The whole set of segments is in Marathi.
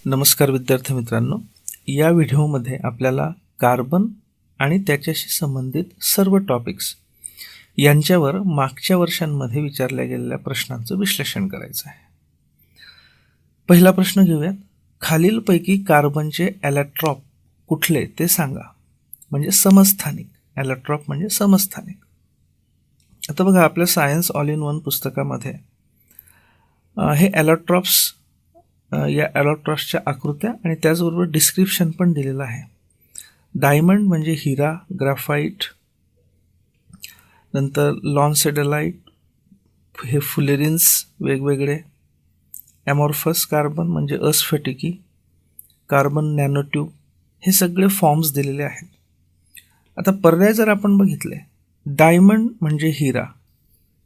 नमस्कार विद्यार्थी मित्रांनो, या व्हिडिओमध्ये आपल्याला कार्बन आणि त्याच्याशी संबंधित सर्व टॉपिक्स यांच्यावर मागच्या वर्षांमध्ये विचारल्या गेलेल्या प्रश्नांचं विश्लेषण करायचं आहे. पहिला प्रश्न घेऊयात. खालीलपैकी कार्बनचे ॲलॅट्रॉप कुठले ते सांगा. म्हणजे समस्थानिक. ॲलॅट्रॉप म्हणजे समस्थानिक. आता बघा, आपल्या सायन्स ऑल इन वन पुस्तकामध्ये हे ॲलॅट्रॉप्स या ॲलॅट्रॉप्सच्या आकृत्या आणि त्याचबरोबर डिस्क्रिप्शन पण दिलेलं आहे. डायमंड म्हणजे हिरा, ग्राफाईट, नंतर लॉन्सेडेलाईट, हे फुलेरिन्स वेगवेगळे, ॲमॉर्फस कार्बन म्हणजे अस्फटिकी, कार्बन नॅनोट्यूब, हे सगळे फॉर्म्स दिलेले आहेत. आता पर्याय जर आपण बघितले, डायमंड म्हणजे हिरा,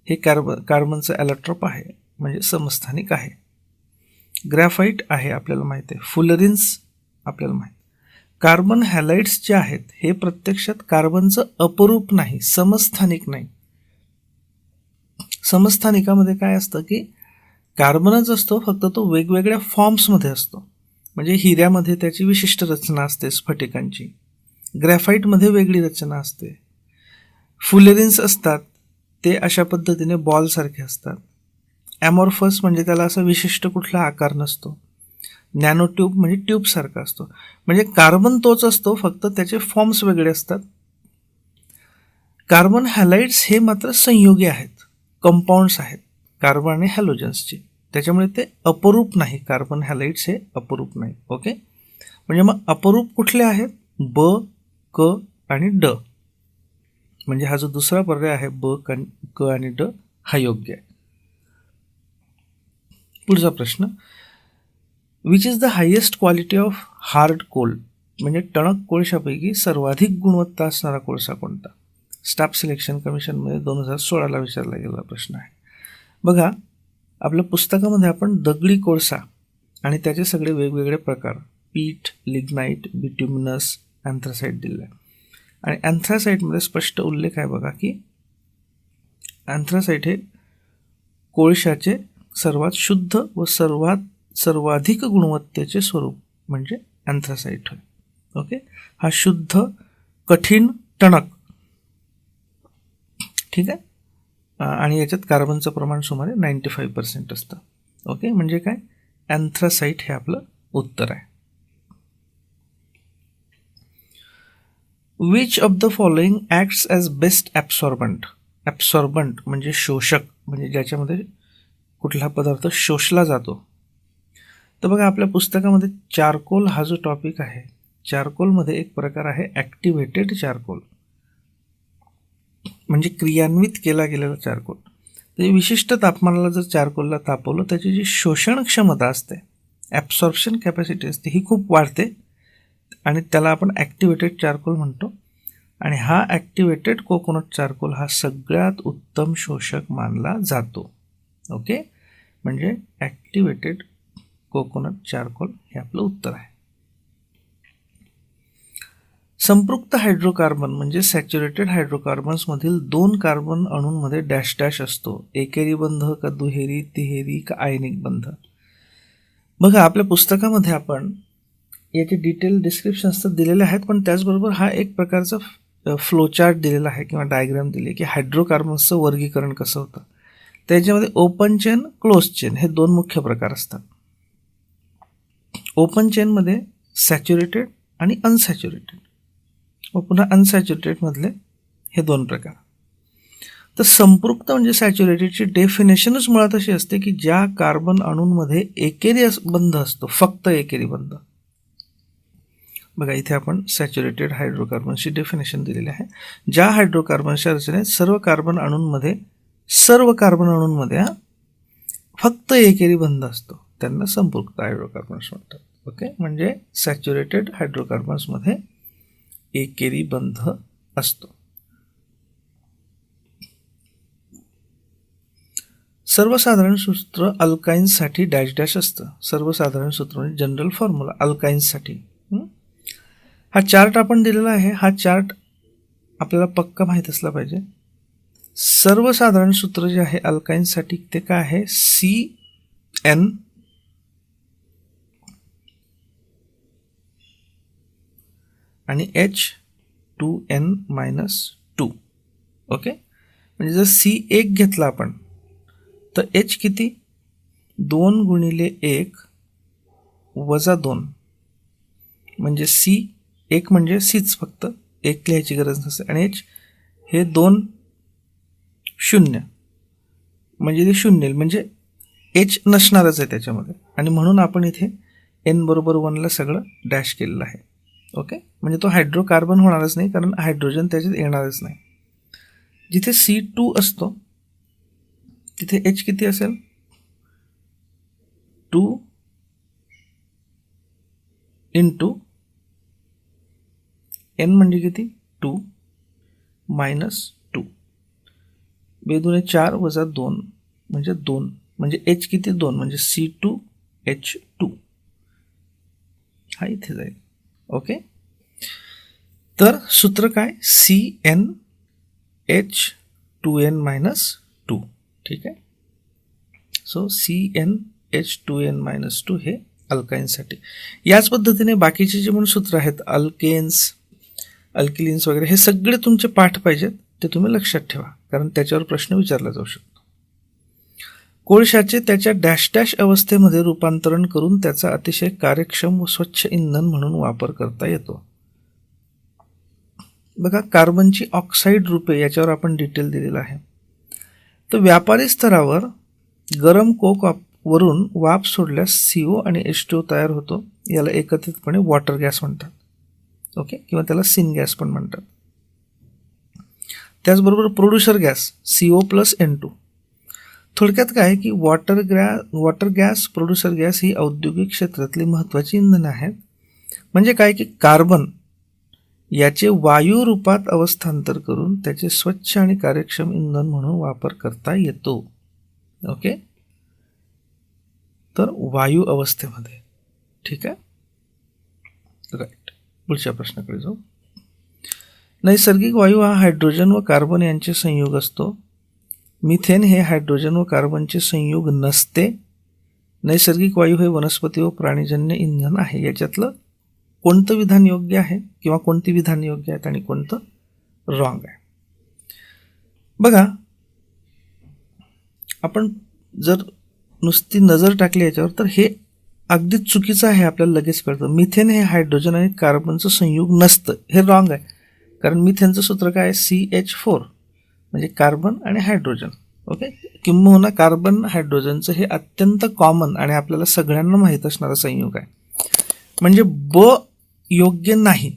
हे कार्बनचं ॲलॅट्रॉप आहे म्हणजे समस्थानिक आहे. ग्रॅफाईट आहे आपल्याला माहिती आहे. फुलरिन्स आपल्याला माहिती. कार्बन हॅलाइड्स जे आहेत हे प्रत्यक्षात कार्बनचं अपरूप नाही, समस्थानिक नाही. समस्थानिकामध्ये काय असतं की कार्बनच असतो, फक्त तो वेगवेगळ्या फॉर्म्समध्ये असतो. म्हणजे हिऱ्यामध्ये त्याची विशिष्ट रचना असते स्फटिकांची, ग्रॅफाईटमध्ये वेगळी रचना असते, फुलेरिन्स असतात ते अशा पद्धतीने बॉलसारखे असतात. ॲमॉर्फस म्हणजे त्याला असा विशिष्ट कुठला आकार नसतो. नॅनोट्यूब म्हणजे ट्यूबसारखा असतो. म्हणजे कार्बन तोच असतो, फक्त त्याचे फॉर्म्स वेगळे असतात. कार्बन हॅलाइड्स हे मात्र संयोगी आहेत, कंपाऊंड्स आहेत कार्बन आणि हॅलोजन्सचे. त्याच्यामुळे ते अपरूप नाही. कार्बन हॅलाइड्स हे अपरूप नाही. ओके, म्हणजे मग अपरूप कुठले आहेत? ब, क आणि ड. म्हणजे हा जो दुसरा पर्याय आहे ब, क आणि ड हा योग्य आहे. पुढचा प्रश्न, which is the highest quality of hard coal, म्हणजे टणक कोळशापैकी सर्वाधिक गुणवत्ता असणारा कोळसा कोणता? स्टाफ सिलेक्शन कमिशनमध्ये 2016ला विचारला गेलेला प्रश्न आहे. बघा, आपल्या पुस्तकामध्ये आपण दगडी कोळसा आणि त्याचे सगळे वेगवेगळे प्रकार, पीठ, लिग्नाईट, बिट्युमिनस, अँथ्रासाईट दिले आहे. आणि अँथ्रासाईटमध्ये स्पष्ट उल्लेख आहे बघा की अँथ्रासाईट हे कोळशाचे सर्वात शुद्ध व सर्वाधिक गुणवत्तेचे स्वरूप म्हणजे अँथ्रासाईट होय. ओके, हा शुद्ध कठीण टणक, ठीक आहे. आणि याच्यात कार्बनचं प्रमाण सुमारे 95% असतं. ओके, म्हणजे काय? अँथ्रासाईट हे आपलं उत्तर आहे. Which of the following acts as best absorbent. Absorbent म्हणजे शोषक, म्हणजे ज्याच्यामध्ये कुठला पदार्थ शोषला जातो. तर बघा, आपल्या पुस्तकामध्ये चारकोल हा जो टॉपिक आहे, चारकोलमध्ये एक प्रकार आहे ॲक्टिव्हेटेड चारकोल, म्हणजे क्रियान्वित केला गेलेला चारकोल. तर विशिष्ट तापमानाला जर चारकोलला तापवलं, त्याची जी शोषण क्षमता असते, ॲब्सॉर्प्शन कॅपॅसिटी असते, ही खूप वाढते आणि त्याला आपण ॲक्टिव्हेटेड चारकोल म्हणतो. आणि हा ॲक्टिव्हेटेड कोकोनट चारकोल हा सगळ्यात उत्तम शोषक मानला जातो. ओके, म्हणजे ॲक्टिव्हेटेड कोकोनट चारकोल हे आपलं उत्तर आहे. संपृक्त हायड्रोकार्बन म्हणजे सॅच्युरेटेड हायड्रोकार्बन्समधील 2 कार्बन अणूंमध्ये डॅश डॅश असतो. एकेरी बंध का दुहेरी, तिहेरी का आयनिक बंध? बघा, आपल्या पुस्तकामध्ये आपण याचे डिटेल डिस्क्रिप्शन्स तर दिलेले आहेत, पण त्याचबरोबर हा एक प्रकारचा फ्लोचार्ट दिलेला आहे किंवा डायग्राम दिली की हायड्रोकार्बन्सचं वर्गीकरण कसं होतं. त्याच्यामध्ये ओपन चेन, क्लोज चेन हे 2 मुख्य प्रकार असतात. ओपन चेनमध्ये सॅच्युरेटेड आणि अनसॅच्युरेटेड, व पुन्हा अनसॅच्युरेटेडमधले हे 2 प्रकार. तर संपृक्त म्हणजे सॅच्युरेटेडची डेफिनेशनच मुळात अशी असते की ज्या कार्बन अणूंमध्ये एकेरी बंध असतो, फक्त एकेरी बंध. बघा, इथे आपण सॅच्युरेटेड हायड्रोकार्बनची डेफिनेशन दिलेली आहे. ज्या हायड्रोकार्बनच्या रचनेत सर्व कार्बन अणूंमध्ये फक्त एकेरी बंध असतो, त्यांना संपृक्त हायड्रोकार्बन्स म्हणतात. ओके, म्हणजे सॅच्युरेटेड हायड्रोकार्बन्समध्ये एकेरी बंध असतो. सर्वसाधारण सूत्र अल्काइन्ससाठी डॅश डॅश असतं. सर्वसाधारण सूत्र म्हणजे जनरल फॉर्म्युला अल्काइन्ससाठी. हा चार्ट आपण दिलेला आहे. हा चार्ट आपल्याला पक्का माहीत असला पाहिजे. सर्वसाधारण सूत्र जे आहे अल्काइन्ससाठी ते काय आहे? CN आणि H2n-2. ओके, म्हणजे जर C1 घेतला आपण तर H किती 2 गुणिले 1 वजा 2, म्हणजे C1 म्हणजे Cच फक्त 1 लिहायची गरज नसते, आणि H हे 2 0 म्हणजे ते 0, म्हणजे H नसणारच आहे त्याच्यामध्ये, आणि म्हणून आपण इथे n बरोबर 1ला सगळं डॅश केलेलं आहे. ओके, म्हणजे तो हायड्रोकार्बन होणारच नाही, कारण हायड्रोजन त्याच्यात येणारच नाही. जिथे C2 असतो तिथे H किती असेल 2 इंटू n म्हणजे किती 2 मायनस 2, 2 दुणे 4 वजा 2 म्हणजे 2, म्हणजे H किती 2 म्हणजे C2H2 हा इथे जाईल. ओके, तर सूत्र काय CnH2n-2. ठीक आहे, सो CnH2n-2 हे अल्काइनसाठी. याच पद्धतीने बाकीचे जे म्हणून सूत्र आहेत अल्केन्स, अल्किलिन्स वगैरे, हे सगळे तुमचे पाठ पाहिजेत ते तुम्ही लक्षात ठेवा, कारण त्याच्यावर प्रश्न विचारला जाऊ शकतो. कोळशाचे त्याच्या डॅश डॅश अवस्थेमध्ये रूपांतरण करून त्याचा अतिशय कार्यक्षम व स्वच्छ इंधन म्हणून वापर करता येतो. बघा, कार्बनची ऑक्साईड रूपे याच्यावर आपण डिटेल दिलेलं आहे. तर व्यापारी स्तरावर गरम कोक वरून वाफ सोडल्यास CO आणि H2O तयार होतो. याला एकत्रितपणे वॉटर गॅस म्हणतात. ओके, किंवा त्याला सिन गॅस पण म्हणतात. त्याचबरोबर प्रोड्युसर गॅस CO+N2. थोडक्यात काय की वॉटर गॅस, प्रोड्युसर गॅस ही औद्योगिक क्षेत्रातली महत्त्वाची इंधने आहेत. म्हणजे काय की कार्बन याचे वायू रूपात अवस्थांतर करून त्याचे स्वच्छ आणि कार्यक्षम इंधन म्हणून वापर करता येतो. ओके, तर वायू अवस्थेमध्ये. ठीक आहे, राईट. पुढच्या प्रश्नाकडे जाऊ. नैसर्गिक वायू हा हायड्रोजन व कार्बन यांचे संयोग असतो. मिथेन हे हायड्रोजन व कार्बनचे संयोग नसते. नैसर्गिक वायू हे वनस्पती व प्राणीजन्य इंधन आहे. याच्यातलं कोणतं विधान योग्य आहे किंवा कोणती विधान योग्य आहेत आणि कोणतं रॉंग आहे? बघा, आपण जर नुसती नजर टाकली याच्यावर तर हे अगदीच चुकीचं आहे, आपल्याला लगेच कळतं. मिथेन हे हायड्रोजन आणि कार्बनचं संयोग नसतं, हे रॉंग आहे. कारण मिथेनचं सूत्र काय आहे CH4, म्हणजे कार्बन आणि हायड्रोजन. ओके, किंबहुना कार्बन हायड्रोजनचं हे अत्यंत कॉमन आणि आपल्याला सगळ्यांना माहीत असणारा संयोग आहे. म्हणजे ब योग्य नाही.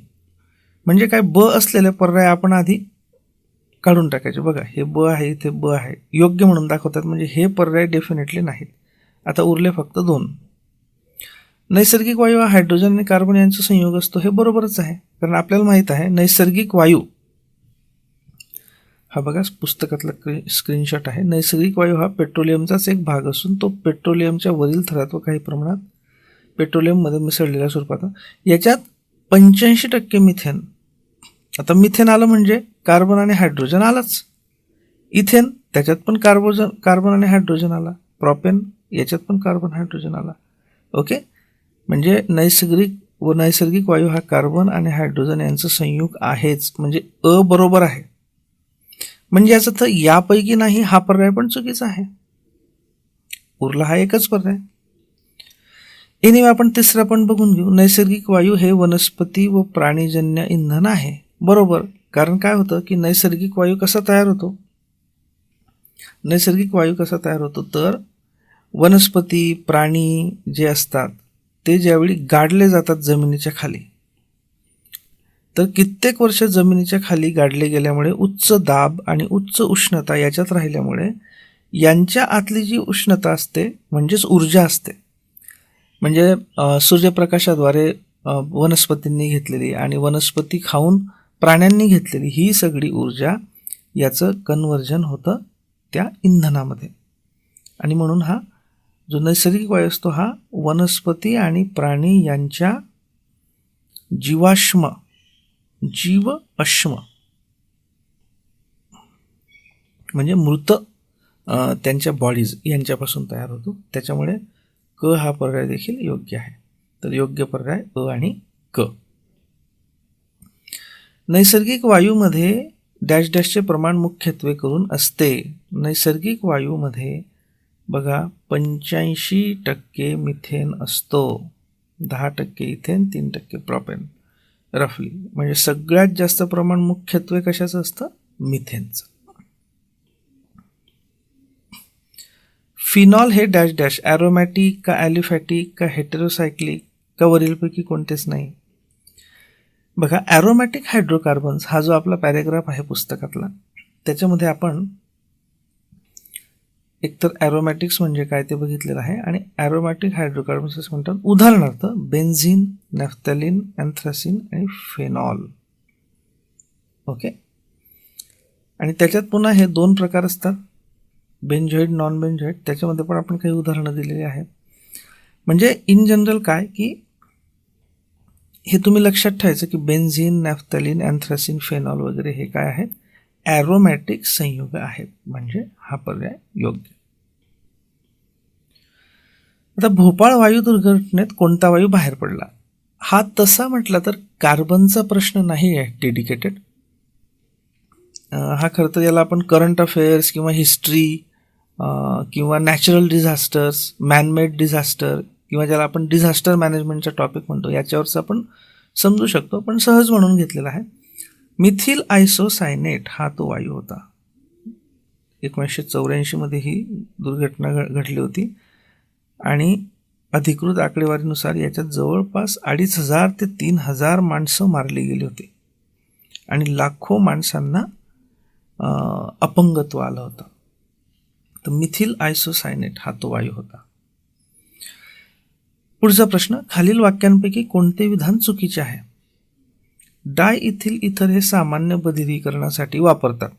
म्हणजे काय, ब असलेले पर्याय आपण आधी काढून टाकायचे. बघा, हे ब आहे, इथे ब आहे, योग्य म्हणून दाखवतात, म्हणजे हे पर्याय डेफिनेटली नाहीत. आता उरले फक्त 2. नैसर्गिक वायू हा हायड्रोजन आणि कार्बन यांचा संयोग असतो, हे बरोबरच आहे. कारण आपल्याला माहीत आहे नैसर्गिक वायू हा, बघा पुस्तकातला स्क्रीनशॉट आहे. नैसर्गिक वायू हा पेट्रोलियमचाच एक भाग असून तो पेट्रोलियमच्या वरील थरात व काही प्रमाणात पेट्रोलियममध्ये मिसळलेल्या स्वरूपात. याच्यात 85% मिथेन. आता मिथेन आलं म्हणजे कार्बन आणि हायड्रोजन आलाच. इथेन त्याच्यात पण कार्बन आणि हायड्रोजन आला. प्रोपेन याच्यात पण कार्बन हायड्रोजन आला. ओके, म्हणजे नैसर्गिक वायू हा कार्बन आणि हायड्रोजन यांचं संयोग आहेच, म्हणजे अ बरोबर आहे. म्हणजे याचा तर यापैकी नाही हा पर्याय पण चुकीचा आहे. उरला हा एकच पर्याय. एनिवे आपण तिसरा पण बघून घेऊ. नैसर्गिक वायू हे वनस्पती व प्राणीजन्य इंधन आहे. बरोबर, कारण काय होतं की नैसर्गिक वायू कसा तयार होतो? नैसर्गिक वायू कसा तयार होतो तर वनस्पती, प्राणी जे असतात ते ज्यावेळी गाडले जातात जमिनीच्या खाली, तर कित्येक वर्ष जमिनीच्या खाली गाडले गेल्यामुळे उच्च दाब आणि उच्च उष्णता याच्यात राहिल्यामुळे यांच्या आतली जी उष्णता असते म्हणजेच ऊर्जा असते, म्हणजे सूर्यप्रकाशाद्वारे वनस्पतींनी घेतलेली आणि वनस्पती खाऊन प्राण्यांनी घेतलेली ही सगळी ऊर्जा याचं कन्व्हर्जन होतं त्या इंधनामध्ये. आणि म्हणून हा जो नैसर्गिक वायू असतो हा वनस्पती आणि प्राणी यांच्या जीव अश्म म्हणजे मृत त्यांच्या बॉडीज यांच्यापासून तयार होतो. त्याच्यामुळे क हा पर्याय देखील योग्य आहे. तर योग्य पर्याय अ आणि क. नैसर्गिक वायूमध्ये डॅश डॅशचे प्रमाण मुख्यत्वे करून असते. नैसर्गिक वायूमध्ये बघा 85% मिथेन असतो, 10% इथेन, 3% प्रोपेन रफली. म्हणजे सगळ्यात जास्त प्रमाण मुख्यत्वे कशाचं असतं? मिथेनचं. फिनॉल हे डॅश डॅश ॲरोमॅटिक का ॲलिफॅटिक का हेटेरोसायक्लिक का वरीलपैकी कोणतेच नाही? बघा, ॲरोमॅटिक हायड्रोकार्बन्स हा जो आपला पॅरेग्राफ आहे पुस्तकातला, त्याच्यामध्ये आपण एकतर ॲरोमॅटिक्स म्हणजे काय ते बघितलेलं आहे आणि ॲरोमॅटिक हायड्रोकार्बन्स असं म्हणतात. उदाहरणार्थ बेन्झिन, नॅफ्थॅलिन, अँथ्रासिन आणि फेनॉल. ओके. आणि त्याच्यात पुन्हा हे 2 प्रकार असतात, बेंझोइड, नॉन बेंझोइड. त्याच्यामध्ये पण आपण काही उदाहरणं दिलेली आहेत. म्हणजे इन जनरल काय की हे तुम्ही लक्षात ठेवायचं की बेन्झिन, नॅफ्थॅलिन, अँथ्रासिन, फेनॉल वगैरे हे काय आहेत? ॲरोमॅटिक संयुग आहेत. म्हणजे हा पर्याय योग्य. आता भोपाळ वायू दुर्घटनेत कोणता वायू बाहेर पडला? हा तसा म्हटला तर कार्बनचा प्रश्न नाही आहे डेडिकेटेड. हा खरं तर याला आपण करंट अफेअर्स किंवा हिस्ट्री किंवा नॅचरल डिझास्टर्स, मॅनमेड डिझास्टर किंवा ज्याला आपण डिझास्टर मॅनेजमेंटचा टॉपिक म्हणतो याच्यावरचं आपण समजू शकतो, पण सहज म्हणून घेतलेला आहे. मिथिल आयसोसायनेट हा तो वायू होता. 1984 मध्ये ही दुर्घटना घडली होती आणि अधिकृत आकडेवारीनुसार याच्यात जवळपास 2,500 ते 3,000 माणसं मारली गेली होती आणि लाखो माणसांना अपंगत्व आलं होतं. तर मिथिल आयसोसायनेट हा तो वायू होता. पुढचा प्रश्न, खालील वाक्यांपैकी कोणते विधान चुकीचे आहे? डाय इथिल इथर हे सामान्य बधिरीकरणासाठी वापरतात.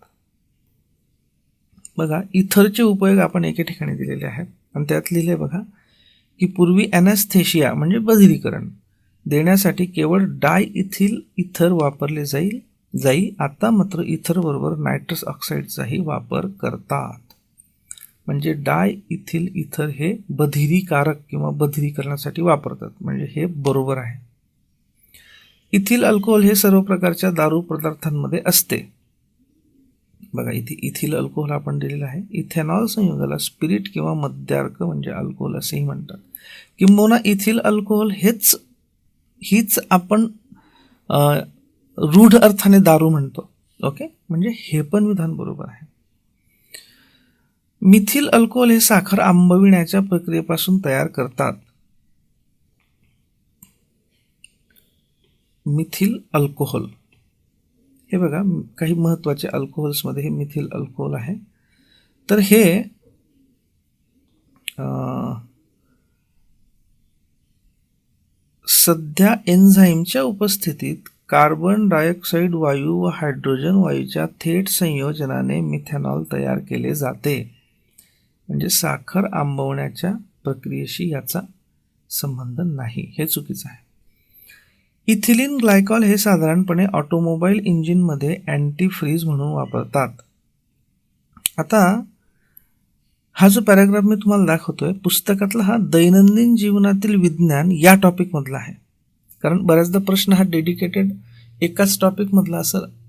बघा, इथरचे उपयोग आपण एके ठिकाणी दिलेले आहेत आणि त्यात लिहिले बघा की पूर्वी ॲनेस्थेशिया म्हणजे बधिरीकरण देण्यासाठी केवळ डाय इथिल इथर वापरले जाई. आता मात्र इथर बरोबर नायट्रस ऑक्साईडचाही वापर करतात. म्हणजे डाय इथिल इथर हे बधिरीकारक किंवा बधिरीकरणासाठी वापरतात. म्हणजे हे बरोबर आहे. इथिल अल्कोहोल हे सर्व प्रकारच्या दारू पदार्थांमध्ये असते. बघा, इथे इथिल अल्कोहोल आपण दिलेलं आहे. इथेनॉल संयुगाला स्पिरिट किंवा मद्यार्क म्हणजे अल्कोहोल असेही म्हणतात. किंबहुना इथिल अल्कोहोल हीच आपण रूढ अर्थाने दारू म्हणतो. ओके, म्हणजे हे पण विधान बरोबर आहे. मिथिल अल्कोहोल हे साखर आंबविण्याच्या प्रक्रियेपासून तयार करतात. मिथिल अल्कोहोल हे बघा, काही महत्त्वाचे अल्कोहोल्समध्ये हे मिथिल अल्कोहोल आहे. तर हे सध्या एन्झाईमच्या उपस्थितीत कार्बन डायऑक्साईड वायू व हायड्रोजन वायूच्या थेट संयोजनाने मिथेनॉल तयार केले जाते. म्हणजे साखर आंबवण्याच्या प्रक्रियेशी याचा संबंध नाही, हे चुकीचं आहे. इथिलीन ग्लायकॉल हे साधारणपणे ऑटोमोबाईल इंजिनमध्ये अँटीफ्रीज म्हणून वापरतात. आता हा जो पॅराग्राफ मी तुम्हाला दाखवतोय पुस्तकातला हा दैनंदिन जीवनातील विज्ञान या टॉपिकमधला आहे. कारण बऱ्याचदा प्रश्न हा डेडिकेटेड एकाच टॉपिकमधला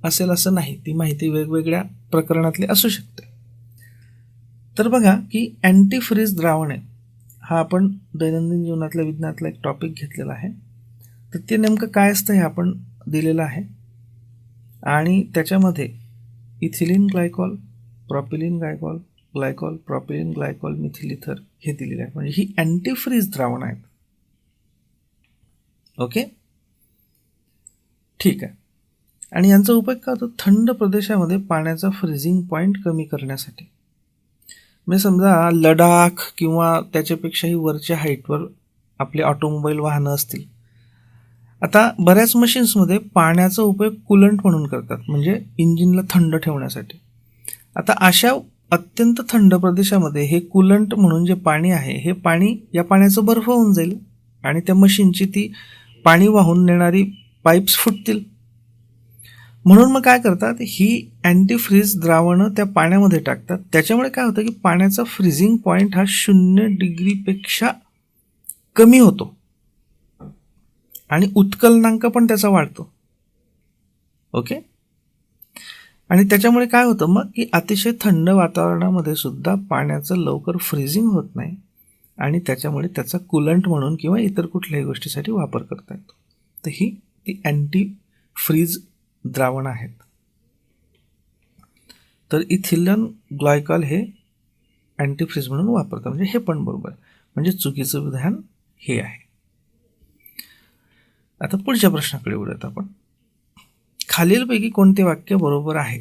असेल असं नाही, ती माहिती वेगवेगळ्या प्रकरणातली असू शकते. तर बघा की अँटीफ्रीज द्रावणे हा आपण दैनंदिन जीवनातल्या विज्ञानातला एक टॉपिक घेतलेला आहे. तर ते नेमकं काय असतं हे आपण दिलेलं आहे आणि त्याच्यामध्ये ethylene glycol, propylene glycol, propylene glycol, methyl इथर हे दिलेले आहे. म्हणजे ही अँटीफ्रीज द्रावण आहेत. ओके, ठीक आहे. आणि यांचा उपयोग काय होतो? थंड प्रदेशामध्ये पाण्याचा फ्रीजिंग पॉईंट कमी करण्यासाठी. म्हणजे समजा लडाख किंवा त्याच्यापेक्षाही वरच्या हाईटवर आपले ऑटोमोबाईल वाहनं असतील. आता बऱ्याच मशीन्समध्ये पाण्याचा उपयोग कूलंट म्हणून करतात, म्हणजे इंजिनला थंड ठेवण्यासाठी. आता अशा अत्यंत थंड प्रदेशामध्ये हे कूलंट म्हणून जे पाणी आहे हे पाणी या पाण्याचं बर्फ होऊन जाईल आणि त्या मशीनची ती पाणी वाहून नेणारी पाईप्स फुटतील. म्हणून मग काय करतात, ही अँटीफ्रीज द्रावणं त्या पाण्यामध्ये टाकतात. त्याच्यामुळे काय होतं की पाण्याचा फ्रीजिंग पॉईंट हा 0 डिग्रीपेक्षा कमी होतो आणि उत्कलनांक पण त्याचा वाढतो. ओके. आणि त्याच्यामुळे काय होतं मग की अतिशय थंड वातावरणामध्ये सुद्धा पाण्याचं लवकर फ्रीजिंग होत नाही आणि त्याच्यामुळे त्याचा कूलंट म्हणून किंवा इतर कुठल्याही गोष्टीसाठी वापर करता येतो. तर ही ती अँटी फ्रीज द्रावण आहेत. तर इथिलीन ग्लायकॉल हे अँटीफ्रीज म्हणून वापरतात, म्हणजे हे पण बरोबर आहे. म्हणजे चुकीचं विधान हे आहे. आता पुढच्या प्रश्नाकडे वळूयात आपण. खालीलपैकी कोणते वाक्य बरोबर आहे?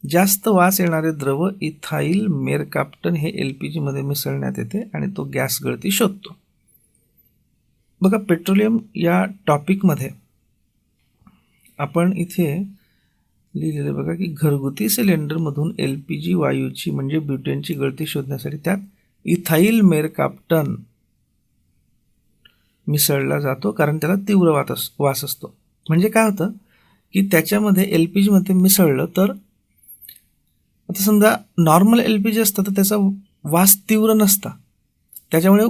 जास्त वास येणारे द्रव इथाईल मेरकाप्टन हे LPG मध्ये मिसळण्यात येते आणि तो गॅस गळती शोधतो. बघा, पेट्रोलियम या टॉपिकमध्ये आपण इथे लिहिलेलं बघा की घरगुती सिलेंडरमधून LPG वायूची म्हणजे ब्युटेनची गळती शोधण्यासाठी त्यात इथाईल मेरकाप्टन मिसळला जातो, कारण त्याला तीव्र वास असतो. म्हणजे काय होतं की त्याच्यामध्ये LPG मध्ये मिसळलं तर आता समजा नॉर्मल LPG असतं तर त्याचा वास तीव्र नसता, त्याच्यामुळे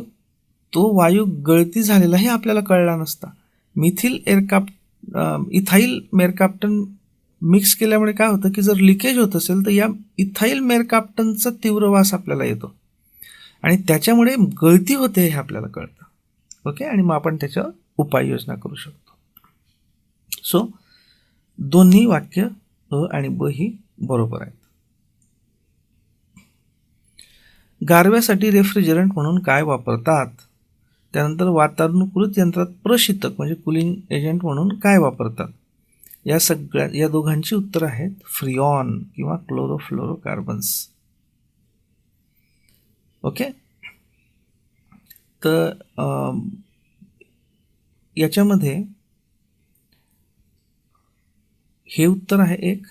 तो वायू गळती झालेलाही आपल्याला कळला नसता. इथाईल मेरकाप्टन मिक्स केल्यामुळे काय होतं की जर लिकेज होत असेल तर या इथाईल मेरकाप्टनचा तीव्र वास आपल्याला येतो आणि त्याच्यामुळे गळती होते हे आपल्याला कळतं. ओके. आणि मग आपण त्याच्यावर उपाययोजना करू शकतो. सो दोन्ही वाक्य अ आणि ब ही बरोबर आहेत. गारव्यासाठी रेफ्रिजरंट म्हणून काय वापरतात? त्यानंतर वातानुकूलित यंत्रात प्रशीतक म्हणजे कूलिंग एजंट म्हणून काय वापरतात? या दोघांची उत्तर आहेत फ्रिऑन किंवा क्लोरोफ्लोरोकार्बन्स. ओके. तर याच्यामध्ये हे उत्तर आहे 1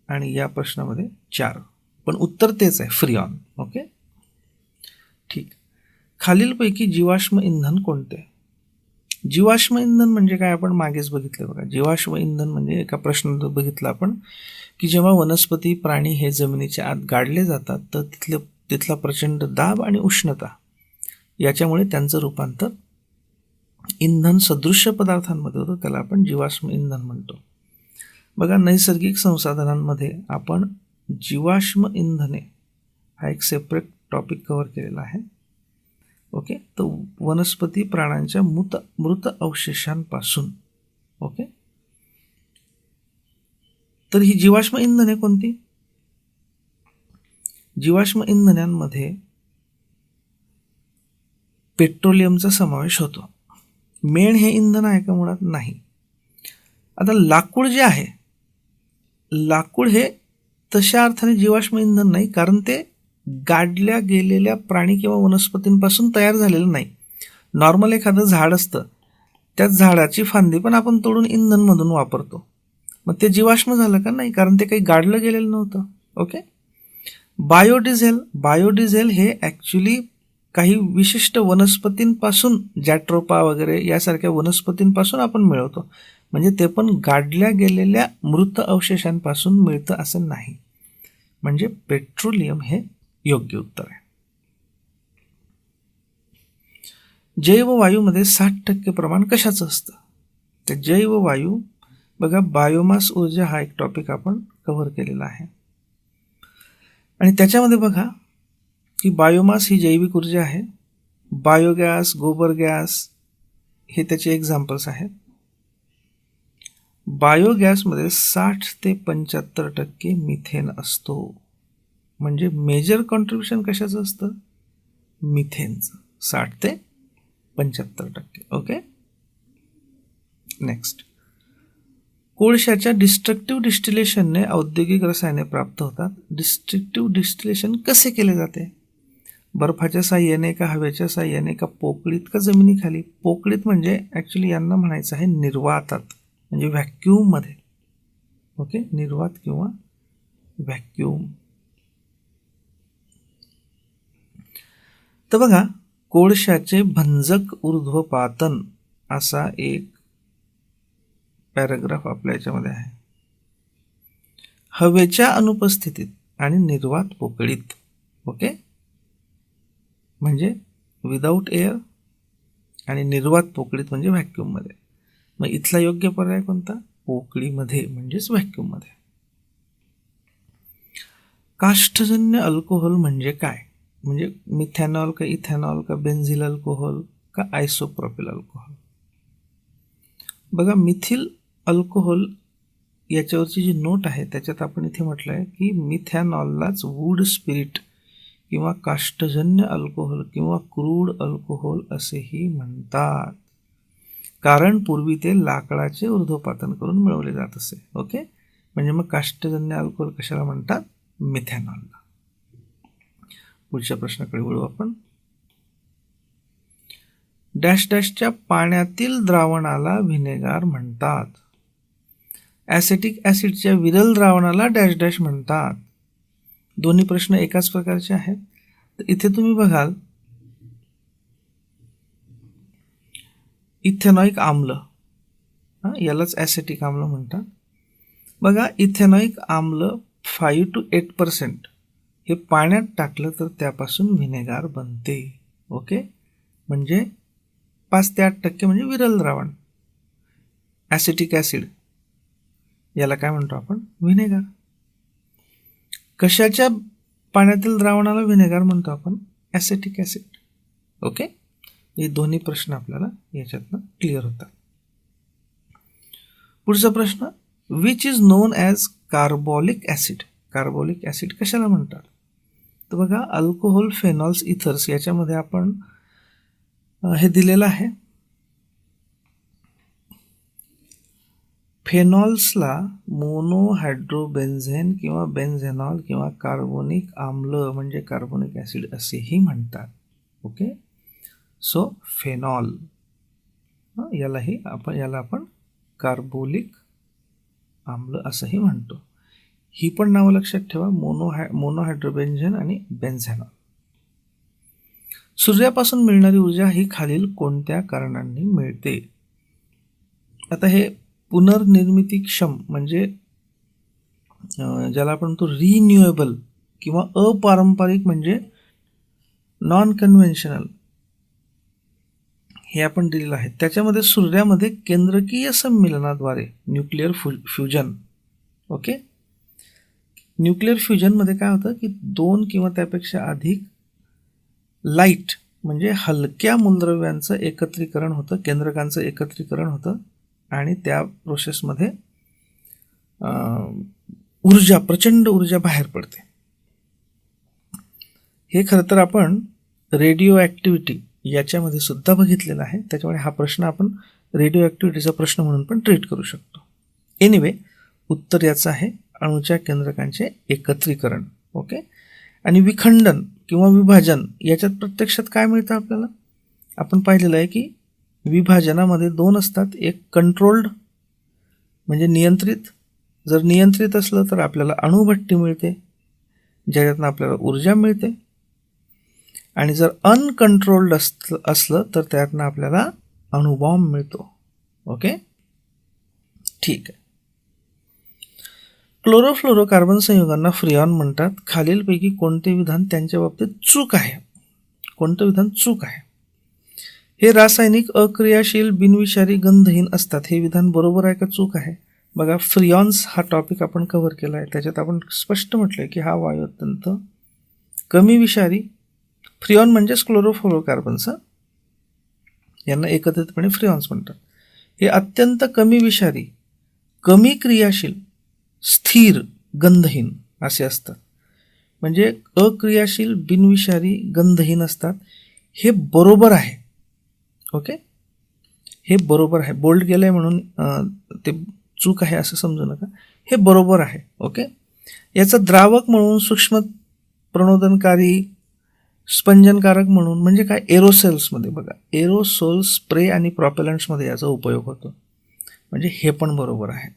आणि या प्रश्नामध्ये 4, पण उत्तर तेच आहे फ्रिऑन. ओके, ठीक. खालीलपैकी जीवाश्म इंधन कोणते? जीवाश्म इंधन म्हणजे काय आपण मागेच बघितलं बघा. जीवाश्म इंधन म्हणजे एका प्रश्नात बघितलं आपण की जेव्हा वनस्पती प्राणी हे जमिनीच्या आत गाडले जातात तर तिथला प्रचंड दाब आणि उष्णता याच्यामुळे त्यांचं रूपांतर इंधन सदृश्य पदार्थांमध्ये होतं, त्याला आपण जीवाश्म इंधन म्हणतो. बघा, नैसर्गिक संसाधनांमध्ये आपण जीवाश्म इंधने हा एक सेपरेट टॉपिक कव्हर केलेला आहे. ओके. तर वनस्पती प्राण्यांच्या मृत अवशेषांपासून. ओके. तर ही जीवाश्म इंधने कोणती? जीवाश्म इंधनांमध्ये पेट्रोलियमचा समावेश होतो. मेण हे इंधन आहे का? मुळात नाही. आता लाकूड जे आहे, लाकूड हे तशा अर्थाने जीवाश्म इंधन नाही, कारण ते गाडल्या गेलेल्या प्राणी किंवा वनस्पतींपासून तयार झालेलं नाही. नॉर्मल एखादं झाड असतं, त्या झाडाची फांदी पण आपण तोडून इंधन मधून वापरतो, मग ते जीवाश्म झालं का? नाही, कारण ते काही गाडलं गेलेलं नव्हतं. ओके. बायोडिझेल हे ॲक्च्युली काही विशिष्ट वनस्पतींपासून, जॅट्रोपा वगैरे यासारख्या वनस्पतींपासून आपण मिळवतो, म्हणजे ते पण गाडल्या गेलेल्या मृत अवशेषांपासून मिळतं असं नाही. म्हणजे पेट्रोलियम हे योग्य उत्तर आहे. जैववायूमध्ये 60% प्रमाण कशाचं असतं? तर जैववायू बघा, बायोमास ऊर्जा हा एक टॉपिक आपण कव्हर केलेला आहे आणि त्याच्यामध्ये बघा की बायोमास ही जैविक ऊर्जा आहे. बायोगॅस, गोबर गॅस हे त्याचे एक्झाम्पल्स आहेत. बायोगॅसमध्ये 60 ते 75% मिथेन असतो. म्हणजे मेजर कॉन्ट्रीब्युशन कशाचं असतं? मिथेनचं, 60 ते 75%. ओके. नेक्स्ट, कोळशाच्या डिस्ट्रक्टिव्ह डिस्टिलेशनने औद्योगिक रसायने प्राप्त होतात. डिस्ट्रक्टिव्ह डिस्टिलेशन कसे केले जाते? बर्फाच्या साह्याने का, हवेच्या साह्याने का, पोकळीत का, जमिनीखाली? पोकळीत म्हणजे ॲक्च्युली यांना म्हणायचं आहे निर्वातात, म्हणजे व्हॅक्यूममध्ये. ओके, निर्वात किंवा व्हॅक्यूम. तर बघा, कोळशाचे भंजक ऊर्ध्वपातन असा एक पॅराग्राफ आपल्या याच्यामध्ये आहे. हवेच्या अनुपस्थितीत आणि निर्वात पोकळीत. ओके, म्हणजे विदाऊट एअर आणि निर्वात पोकळीत म्हणजे व्हॅक्यूममध्ये. मग इथला योग्य पर्याय कोणता? पोकळीमध्ये म्हणजेच व्हॅक्यूममध्ये. काष्ठजन्य अल्कोहोल म्हणजे काय? म्हणजे मिथॅनॉल का इथॅनॉल का बेन्झिल अल्कोहोल का आयसोप्रोपिल अल्कोहोल. बघा, मिथिल अल्कोहोल याच्यावरची जी नोट आहे त्याच्यात आपण इथे म्हटलं आहे की मिथॅनॉललाच वूड स्पिरिट किंवा काष्ठजन्य अल्कोहोल किंवा क्रूड अल्कोहोल असेही म्हणतात, कारण पूर्वी ते लाकडाचे ऊर्ध्वपातन करून मिळवले जात असे. ओके, म्हणजे मग काष्ठजन्य अल्कोहोल कशाला म्हणतात? मिथॅनॉलला. पुढच्या प्रश्नाकडे वळू आपण. डॅश डॅशच्या पाण्यातील द्रावणाला व्हिनेगार म्हणतात. ॲसिटिक ॲसिडच्या विरल द्रावणाला डॅश डॅश म्हणतात. दोन्ही प्रश्न एकाच प्रकारचे आहेत. तर इथे तुम्ही बघाल इथेनॉइक आम्ल, यालाच ॲसिटिक आम्ल म्हणतात. बघा, इथेनॉइक आम्ल 5 to 8% हे पाण्यात टाकलं तर त्यापासून व्हिनेगार बनते. ओके, म्हणजे 5 ते 8% म्हणजे विरल द्रावण. ॲसिटिक ॲसिड याला काय म्हणतो आपण? व्हिनेगार. कशाच्या पाण्यातील द्रावणाला व्हिनेगार म्हणतो आपण? Acetic acid. ओके, हे दोन्ही प्रश्न आपल्याला याच्यातनं क्लिअर होतात. पुढचा प्रश्न, which is non as carbolic acid. Carbolic acid कशाला म्हणतात? तर बघा, अल्कोहोल, फेनॉल्स, इथर्स याच्यामध्ये आपण हे दिलेलं आहे. फेनॉल्सला मोनोहायड्रोबेन्झेन किंवा बेन्झेनॉल किंवा कार्बोनिक आम्ल म्हणजे कार्बोनिक ॲसिड असेही म्हणतात. ओके, सो फेनॉल याला आपण कार्बोलिक आम्ल असंही म्हणतो. ही पण नावं लक्षात ठेवा, मोनोहायड्रोबेन्झेन आणि बेन्झेनॉल. सूर्यापासून मिळणारी ऊर्जा ही खालील कोणत्या कारणांनी मिळते? आता हे पुनर्निर्मितीक्षम म्हणजे ज्याला आपण म्हणतो रिन्युएबल किंवा अपारंपरिक म्हणजे नॉन कन्व्हेन्शनल हे आपण दिलेलं आहे. त्याच्यामध्ये सूर्यामध्ये केंद्रकीय संमिलनाद्वारे न्यूक्लिअर फ्युजन. ओके, न्यूक्लिअर फ्युजनमध्ये काय होतं की 2 किंवा त्यापेक्षा अधिक लाईट म्हणजे हलक्या मूलद्रव्यांचं एकत्रीकरण होतं, केंद्रकांचं एकत्रीकरण होतं आणि त्या प्रोसेसमध्ये ऊर्जा, प्रचंड ऊर्जा बाहेर पडते. हे खरं तर आपण रेडिओ ॲक्टिव्हिटी याच्यामध्ये सुद्धा बघितलेलं आहे. त्याच्यामुळे हा प्रश्न आपण रेडिओ ॲक्टिव्हिटीचा प्रश्न म्हणून पण ट्रीट करू शकतो. एनिवे, उत्तर याचं आहे अणूच्या केंद्रकांचे एकत्रीकरण. ओके, आणि विखंडन किंवा विभाजन याच्यात प्रत्यक्षात काय मिळतं आपल्याला? आपण पाहिलेलं आहे की विभाजनामध्ये 2 असतात. एक कंट्रोल्ड म्हणजे नियंत्रित. जर नियंत्रित असलं तर आपल्याला अणुभट्टी मिळते ज्याच्यातनं आपल्याला ऊर्जा मिळते, आणि जर अनकंट्रोल्ड असलं तर त्यातनं आपल्याला अणुबॉम्ब मिळतो. ओके, ठीक आहे. क्लोरोफ्लोरोकार्बन संयुगांना फ्रिऑन म्हणतात. खालीलपैकी कोणते विधान त्यांच्या बाबतीत चूक आहे? कोणतं विधान चूक आहे? हे रासायनिक, अक्रियाशील, बिनविषारी, गंधहीन असतात. हे विधान बरोबर आहे का चूक आहे? बघा, फ्रिऑन्स हा टॉपिक आपण कव्हर केला आहे. त्याच्यात आपण स्पष्ट म्हटलंय की हा वायू अत्यंत कमी विषारी. फ्रिऑन म्हणजेच क्लोरोफ्लोरोकार्बन्स, यांना एकत्रितपणे फ्रिऑन्स म्हणतात. हे अत्यंत कमी विषारी, कमी क्रियाशील, स्थिर, गंधहीन असे असतात. म्हणजे अक्रियाशील, बिनविषारी, गंधहीन असतात. हे बरोबर आहे. ओके, हे बरोबर आहे. बोल्ड केलं आहे म्हणून ते चूक आहे असं समजू नका. हे बरोबर आहे. ओके, याचं द्रावक म्हणून, सूक्ष्म प्रणोदनकारी, स्पंजनकारक म्हणून म्हणजे काय? एरोसेल्समध्ये बघा, एरोसोल स्प्रे आणि प्रॉपेलंट्समध्ये याचा उपयोग होतो. म्हणजे हे पण बरोबर आहे.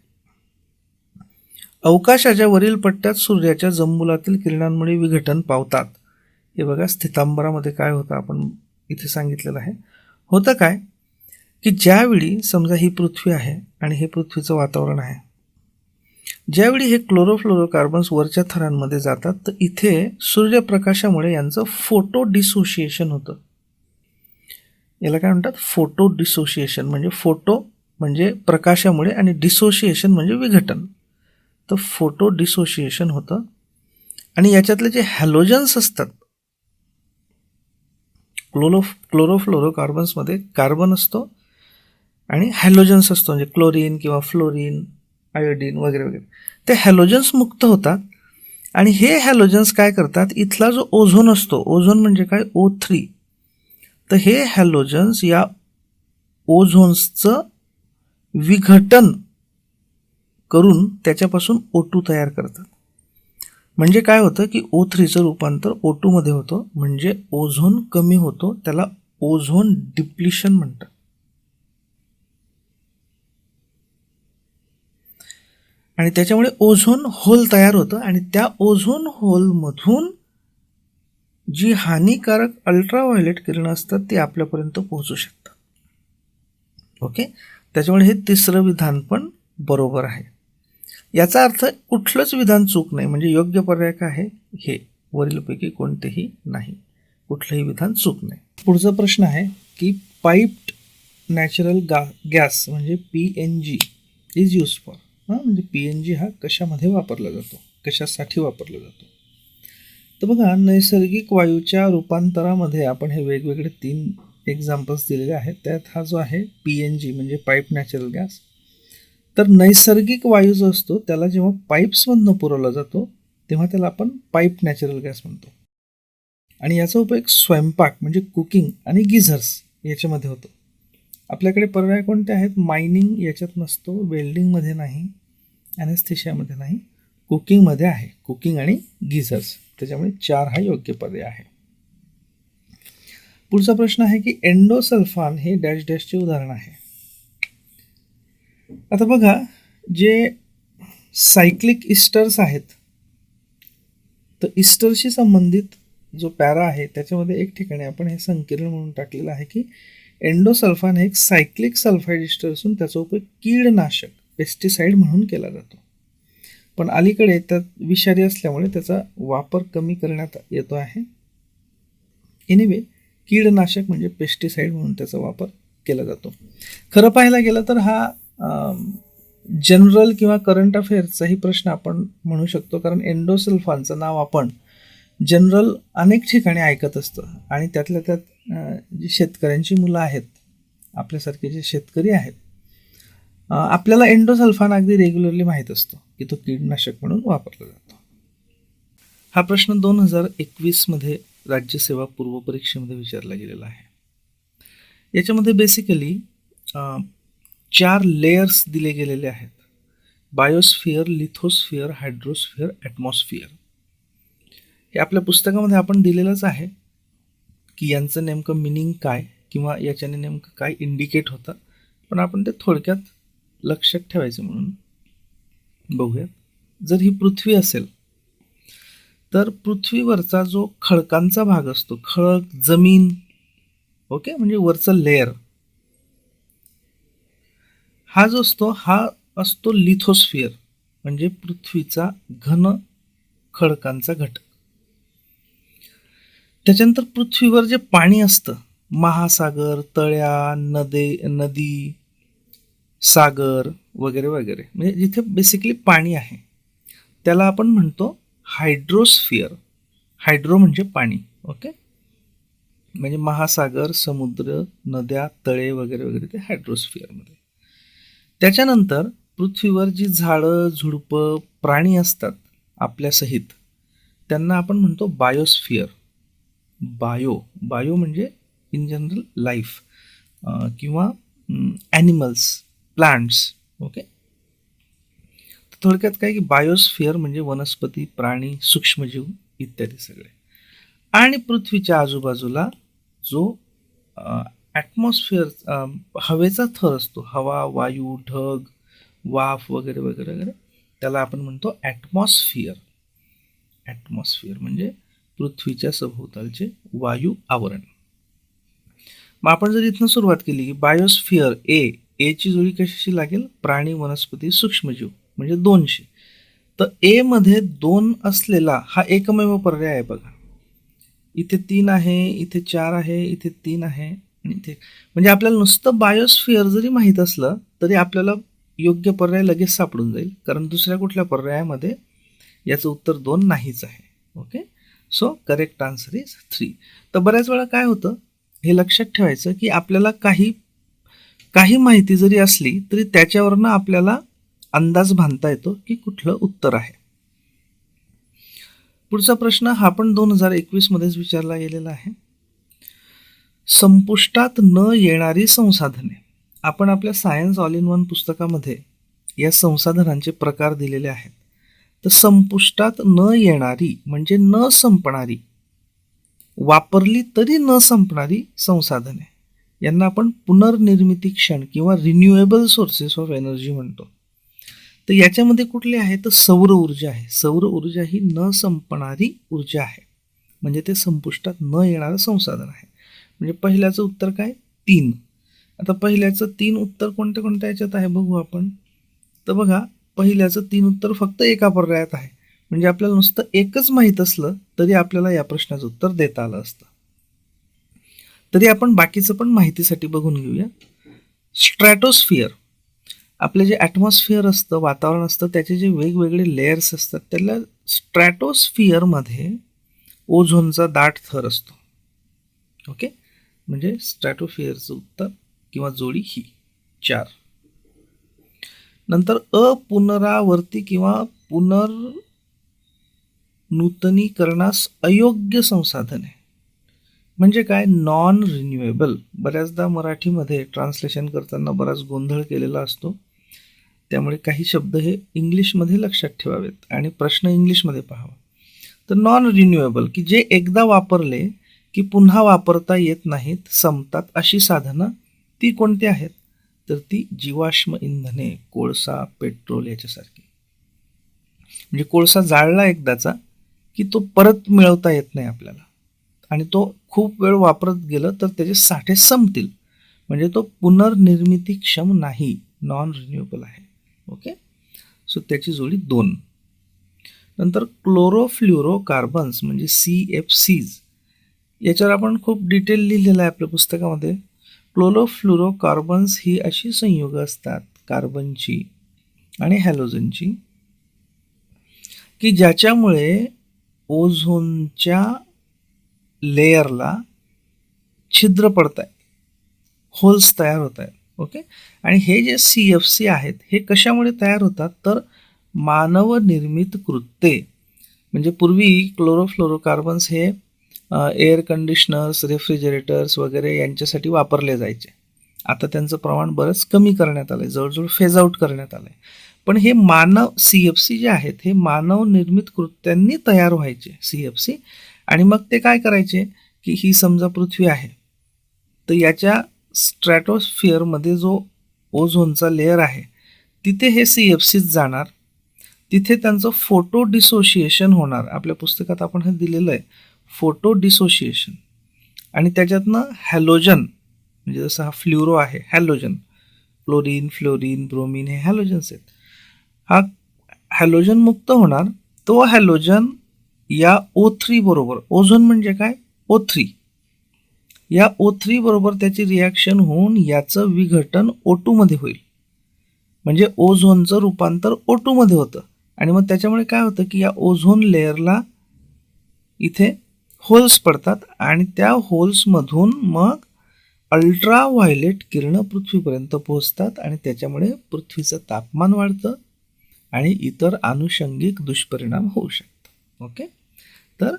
अवकाशाच्या वरील पट्ट्यात सूर्याच्या जंबुलातील किरणांमुळे विघटन पावतात. हे बघा, स्थितांबरामध्ये काय होतं आपण इथे सांगितलेलं आहे. होतं काय की ज्यावेळी समजा ही पृथ्वी आहे आणि हे पृथ्वीचं वातावरण आहे, ज्यावेळी हे क्लोरोफ्लोरोकार्बन्स वरच्या थरांमध्ये जातात तर इथे सूर्यप्रकाशामुळे यांचं फोटो डिसोशिएशन होतं. याला काय म्हणतात? Photo dissociation. म्हणजे फोटो म्हणजे प्रकाशामुळे आणि डिसोशिएशन म्हणजे विघटन. तर फोटो डिसोशिएशन होतं. आणि याच्यातले जे हॅलोजन्स असतात, क्लोरोफ्लोरोकार्बन्समध्ये कार्बन असतो आणि हॅलोजन्स असतो, म्हणजे क्लोरीन किंवा फ्लोरीन, आयोडीन वगैरे वगैरे. ते हॅलोजन्स मुक्त होतात आणि हे हॅलोजन्स काय करतात, इथला जो ओझोन असतो, ओझोन म्हणजे काय, O3, तर हे हॅलोजन्स या ओझोन्सचं विघटन करून त्याच्यापासून O2 तयार करतात. म्हणजे काय होतं की O3चं रूपांतर O2 मध्ये होतं, म्हणजे ओझोन कमी होतो. त्याला ओझोन डिप्लिशन म्हणतात. आणि त्याच्यामुळे ओझोन होल तयार होतं आणि त्या ओझोन होलमधून जी हानिकारक अल्ट्राव्हायोलेट किरणं असतात ती आपल्यापर्यंत पोहोचू शकतात. ओके, त्याच्यामुळे हे तिसरं विधान पण बरोबर आहे. याचा अर्थ कुठलंच विधान चूक नाही, म्हणजे योग्य पर्याय काय आहे, हे वरीलपैकी कोणतेही नाही, कुठलंही विधान चूक नाही. पुढचा प्रश्न आहे की पाईप्ड नॅचरल गॅस म्हणजे PNG इज यूज फॉर. म्हणजे PNG हा कशामध्ये वापरला जातो, कशासाठी वापरला जातो. तर बघा, नैसर्गिक वायूच्या रूपांतरामध्ये आपण हे वेगवेगळे 3 एक्झाम्पल्स दिलेले आहेत. त्यात हा जो आहे PNG म्हणजे पाईप नॅचरल गॅस, तर नैसर्गिक वायू जो असतो त्याला जेव्हा पाईप्समधनं पुरवला जातो तेव्हा त्याला आपण पाईप नॅचरल गॅस म्हणतो. आणि याचा उपयोग स्वयंपाक म्हणजे कुकिंग आणि गिझर्स याच्यामध्ये होतो. आपल्याकडे पर्याय कोणते आहेत, मायनिंग याच्यात नसतो, वेल्डिंगमध्ये नाही, ॲनेस्थेशियामध्ये नाही, कुकिंगमध्ये आहे, कुकिंग आणि गिझर्स. त्याच्यामुळे 4 हा योग्य पर्याय आहे. पुढचा प्रश्न आहे की एंडोसल्फान हे डॅश डॅशचे उदाहरण आहे. आता बघा, जे सायक्लिक इस्टर्स आहेत, तर इस्टरशी संबंधित जो पॅरा आहे त्याच्यामध्ये एक ठिकाणी आपण हे संकीर्ण म्हणून टाकलेलं आहे की एंडोसल्फान हे एक सायक्लिक सल्फाईड इस्टर असून त्याचा उपयोग कीडनाशक पेस्टिसाइड म्हणून केला जातो. पण अलीकडे त्यात विषारी असल्यामुळे त्याचा वापर कमी करण्यात येतो आहे. एनिवे, कीडनाशक म्हणजे पेस्टिसाइड म्हणून त्याचा वापर केला जातो. खरं पाहायला गेलं तर हा जनरल किंवा करंट अफेअर्सचाही प्रश्न आपण म्हणू शकतो, कारण एंडोसल्फानचं नाव आपण जनरल अनेक ठिकाणी ऐकत असतं आणि त्यातल्या त्यात जी शेतकऱ्यांची मुलं आहेत, आपल्यासारखे जे शेतकरी आहेत, आपल्याला एंडोसल्फान अगदी रेग्युलरली माहीत असतो की तो कीटनाशक म्हणून वापरला जातो. हा प्रश्न 2021 मध्ये राज्यसेवा पूर्व परीक्षेमध्ये विचारला गेलेला आहे. याच्यामध्ये बेसिकली 4 लेयर्स दिले गेलेले आहेत: बायोस्फिअर, लिथोस्फिअर, हायड्रोस्फिअर, ॲटमॉस्फिअर. हे आपल्या पुस्तकामध्ये आपण दिलेलंच आहे की यांचं नेमकं मिनिंग काय किंवा याच्याने नेमकं काय इंडिकेट होतं, पण आपण ते थोडक्यात लक्षात ठेवायचं म्हणून बघूयात. जर ही पृथ्वी असेल तर पृथ्वीवरचा जो खडकांचा भाग असतो, खडक, जमीन, ओके, म्हणजे वरचं लेयर, हा जो असतो हा असतो लिथोस्फिअर म्हणजे पृथ्वीचा घन खडकांचा घटक. त्याच्यानंतर पृथ्वीवर जे पाणी असतं, महासागर, तळ्या, नदी, सागर वगैरे वगैरे, म्हणजे जिथे बेसिकली पाणी आहे त्याला आपण म्हणतो हायड्रोस्फिअर. हायड्रो म्हणजे पाणी, ओके, म्हणजे महासागर, समुद्र, नद्या, तळे वगैरे वगैरे ते हायड्रोस्फिअरमध्ये. त्याच्यानंतर पृथ्वीवर जी झाडं, झुडपं, प्राणी असतात आपल्यासहित त्यांना आपण म्हणतो बायोस्फिअर. बायो म्हणजे इन जनरल लाईफ किंवा ॲनिमल्स, प्लांट्स, ओके. थोडक्यात काय की बायोस्फिअर म्हणजे वनस्पती, प्राणी, सूक्ष्मजीव इत्यादी सगळे. आणि पृथ्वीच्या आजूबाजूला जो ॲटमॉस्फिअर, हवेचा थर असतो, हवा, वायू, ढग, वाफ वगैरे वगैरे वगैरे, त्याला आपण म्हणतो ॲटमॉस्फिअर. ॲटमॉस्फिअर म्हणजे पृथ्वीच्या सभोवतालचे वायू आवरण. मग आपण जर इथनं सुरुवात केली की बायोस्फिअर ची जोडी कशाशी लागेल, प्राणी, वनस्पती, सूक्ष्मजीव म्हणजे 200. तर ए मध्ये 2 असलेला हा एकमेव पर्याय आहे. बघा, इथे 3 आहे, इथे 4 आहे, इथे 3 आहे आणि इथे, म्हणजे आपल्याला नुसतं बायोस्फिअर जरी माहीत असलं तरी आपल्याला योग्य पर्याय लगेच सापडून जाईल, कारण दुसऱ्या कुठल्या पर्यायामध्ये याचं उत्तर 2 नाहीच आहे. Okay, so correct answer is 3. तर बऱ्याच वेळा काय होतं हे लक्षात ठेवायचं की आपल्याला काही माहिती जरी असली तरी त्याच्यावरनं आपल्याला अंदाज बांधता येतो की कुठलं उत्तर आहे. पुढचा प्रश्न हा पण 2021 मध्येच विचारला गेलेला आहे. संपुष्टात न येणारी संसाधने. आपण आपल्या सायन्स ऑल इन वन पुस्तकामध्ये या संसाधनांचे प्रकार दिलेले आहेत. तर संपुष्टात न येणारी म्हणजे न संपणारी, वापरली तरी न संपणारी संसाधने, यांना आपण पुनर्निर्मिती क्षण किंवा रिन्युएबल सोर्सेस ऑफ एनर्जी म्हणतो. तर याच्यामध्ये कुठली आहे तर सौर ऊर्जा आहे. सौर ऊर्जा ही न संपणारी ऊर्जा आहे, म्हणजे ते संपुष्टात न येणारं संसाधन आहे. म्हणजे पहिल्याचं उत्तर काय 3. आता पहिल्याचं 3 उत्तर कोणत्या कोणत्या याच्यात आहे बघू आपण. तर बघा, पहिल्याचं 3 उत्तर फक्त एका पर्यायात आहे, म्हणजे आपल्याला नुसतं एकच माहीत असलं तरी आपल्याला या प्रश्नाचं उत्तर देता आलं असतं. तरी आपण बाकीचं पण माहितीसाठी बघून घेऊया. स्ट्रॅटोस्फिअर, आपले जे ॲटमॉस्फिअर असतं, वातावरण असतं, त्याचे जे वेगवेगळे लेयर्स असतात त्याला स्ट्रॅटोस्फिअरमध्ये ओझोनचा दाट थर असतो. ओके, म्हणजे स्ट्रॅटोस्फिअरचं उत्तर किंवा जोडी ही 4. नंतर अपुनरावर्ती किंवा पुनर्नूतनीकरणास अयोग्य संसाधने म्हणजे काय नॉन रिन्युएबल. बऱ्याचदा मराठीमध्ये ट्रान्सलेशन करताना बराच गोंधळ केलेला असतो, त्यामुळे काही शब्द हे इंग्लिशमध्ये लक्षात ठेवावेत आणि प्रश्न इंग्लिशमध्ये पाहावा. तर नॉन रिन्युएबल की जे एकदा वापरले की पुन्हा वापरता येत नाहीत, संपतात, अशी साधनं ती कोणती आहेत तर ती जीवाश्म इंधने, कोळसा, पेट्रोल याच्यासारखी. म्हणजे कोळसा जाळला एकदाचा की तो परत मिळवता येत नाही आपल्याला, आणि तो खूप वेळ वापरत गेलं तर त्याचे साठे संपतील, म्हणजे तो पुनर्निर्मितीक्षम नाही, नॉन रिन्युएबल आहे. ओके, सो त्याची जोडी 2. नंतर क्लोरोफ्ल्युरोकार्बन्स म्हणजे CFCs, याच्यावर आपण खूप डिटेल लिहिलेलं आहे आपल्या पुस्तकामध्ये. क्लोरोफ्ल्युरोकार्बन्स ही अशी संयुग असतात कार्बनची आणि हॅलोजनची की ज्याच्यामुळे ओझोनच्या लेयरला छिद्र पडत आहेत, होल्स तयार होत आहेत. ओके, आणि हे जे CFC आहेत हे कशामुळे तयार होतात तर मानवनिर्मित कृत्ये. म्हणजे पूर्वी क्लोरोफ्लोरोकार्बन्स हे एअर कंडिशनर्स, रेफ्रिजरेटर्स वगैरे यांच्यासाठी वापरले जायचे. आता त्यांचं प्रमाण बरंच कमी करण्यात आलं आहे, जवळजवळ फेज आउट करण्यात आलं आहे. पण हे CFC जे आहेत हे मानवनिर्मित कृत्यांनी तयार व्हायचे CFC, आणि मग ते काय करायचे की ही समजा पृथ्वी आहे तर याच्या स्ट्रॅटोस्फिअरमध्ये जो ओझोनचा लेअर आहे तिथे हे CFCs जाणार, तिथे त्यांचं फोटो डिसोशिएशन होणार. आपल्या पुस्तकात आपण हे दिलेलं आहे, फोटो डिसोशिएशन, आणि त्याच्यातनं हॅलोजन, म्हणजे जसं हा फ्ल्युरो आहे हॅलोजन, क्लोरीन, फ्लोरीन, ब्रोमीन हे हॅलोजन्स आहेत. हा हॅलोजन मुक्त होणार. तो हॅलोजन या O3 बरोबर, ओझोन म्हणजे काय O3, या O3 बरोबर त्याची रिॲक्शन होऊन याचं विघटन O2 मध्ये होईल, म्हणजे ओझोनचं रूपांतर O2 मध्ये होतं. आणि मग त्याच्यामुळे काय होतं की या ओझोन लेअरला इथे होल्स पडतात, आणि त्या होल्समधून मग अल्ट्राव्हायलेट किरणं पृथ्वीपर्यंत पोहोचतात, आणि त्याच्यामुळे पृथ्वीचं तापमान वाढतं आणि इतर आनुषंगिक दुष्परिणाम होऊ शकतात. ओके, तर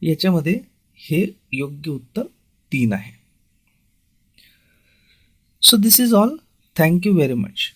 याच्यामध्ये हे योग्य उत्तर 3 आहे. So this is all. Thank you very much.